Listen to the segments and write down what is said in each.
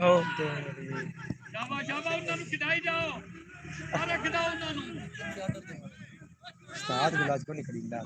Okay उस्ताद गिलास को नहीं खरीदना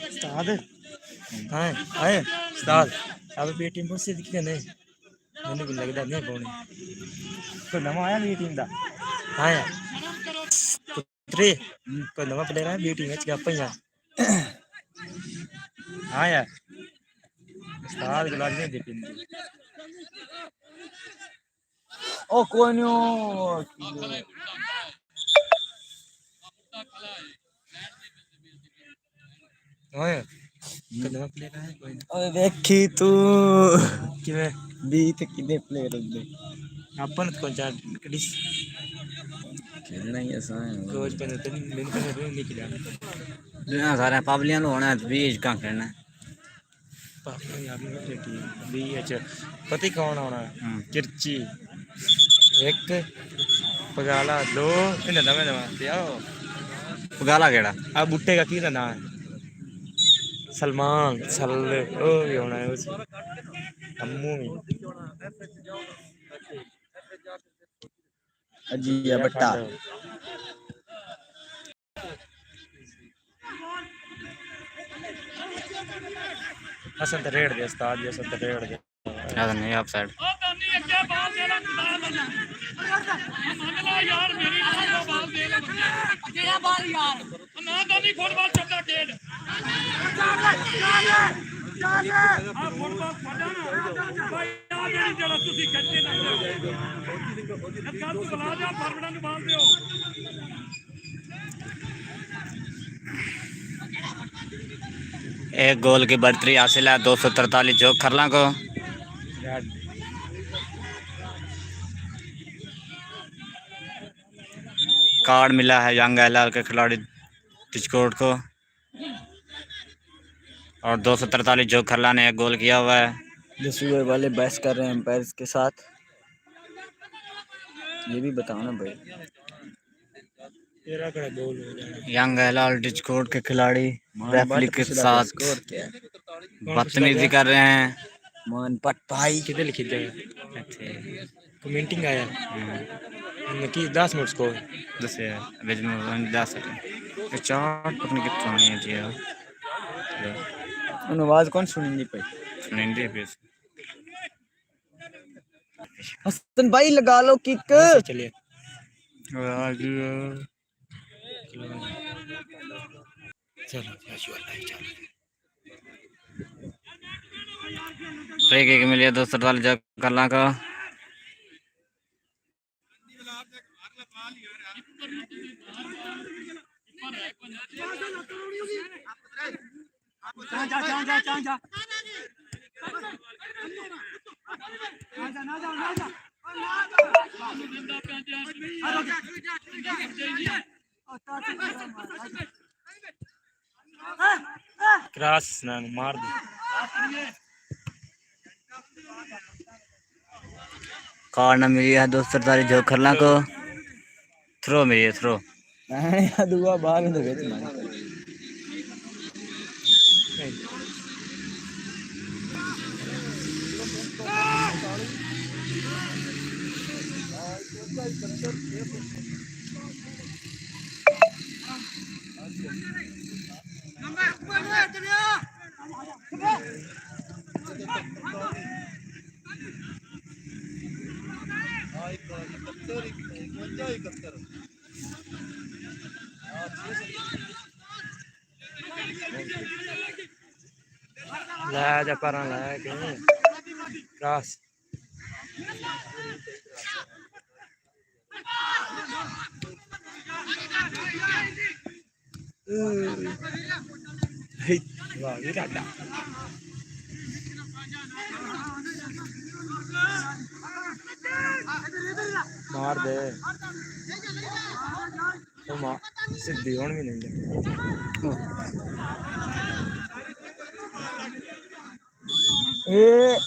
उस्ताद हां आए उस्ताद अब पेटीएम पर से दिखे नहीं मैंने भी लगता नहीं पाने कोई नवा आया मेरी टीम दा हां यार पुत्री कोई नवा प्लेयर है मेरी टीम में क्या पहिया हां यार उस्ताद गिलास नहीं दे पिंदी ओ कोन्यो ओए कदम प्लेयर है कोई ओए देखी तू किवे बीत किने प्लेयर होंगे अपन को जा कडिस खेलना ही ऐसा है कोच पे तो दिन पे नहीं खिला ना सारे पाबलियां होना है 20 का खेलना पापा यार मेरी टीम 20 पता ही कौन होना किरची एक पगाला दो इन दमे दमे दियाओ पगाला केड़ा आ बुट्टे का की नाम है सलमान सल्ले ओ भी होना है उस अम्मू में अजी बट्टा हसन तो रेड दे उस्ताद ये सब तो रेड दे यार नहीं ऑफ साइड यार मेरी बाल दे ले तेरा बाल यार ना तो नहीं फुटबॉल चलता खेल एक गोल की बढ़तरी हासिल है 243 जो खरला को कार्ड मिला है यंग एलआर के खिलाड़ी तिचकोट को और 243 जो खरला ने एक गोल किया हुआ है। दसुए वाले बहस कर रहे हैं एम्पायर्स के साथ ये भी बताओ ना भाई तेरा क्या गोल हो जाएगा यंग एलआर तिचकोट के खिलाड़ी रेफरी के साथ बदतमीजी कर रहे हैं। मान पट भाई किधर लिखी जाए कमेंटिंग आया कि 10 मिनट स्कोर 10 में 10 चार पत्नी कितनी है जी उन आवाज कौन सुनेंगे भाई सुनेंगे फिर हसन भाई लगा लो किक चलिए चलो फ्री किक मिली है 243 जग करला का क्रॉस ना मार दे कार्ड मिली है 243 जो खरला को थ्रो मिली है थ्रो दुआ बाहर में तो भेज मार ला जा पर ला के क्रॉस हे वाह ये राजा मार दे तो मार सीधी होने भी नहीं दे ए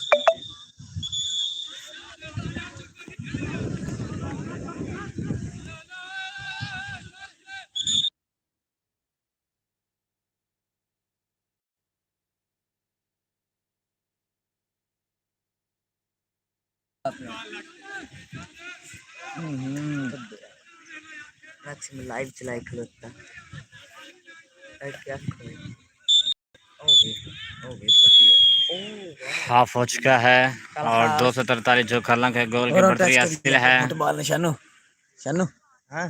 में लाइव चलाई खलोता क्या हाफ हो चुका है और 243 जो खलंक है गोल की बढ़तरी हासिल है। फुटबॉल शानू शानू हाँ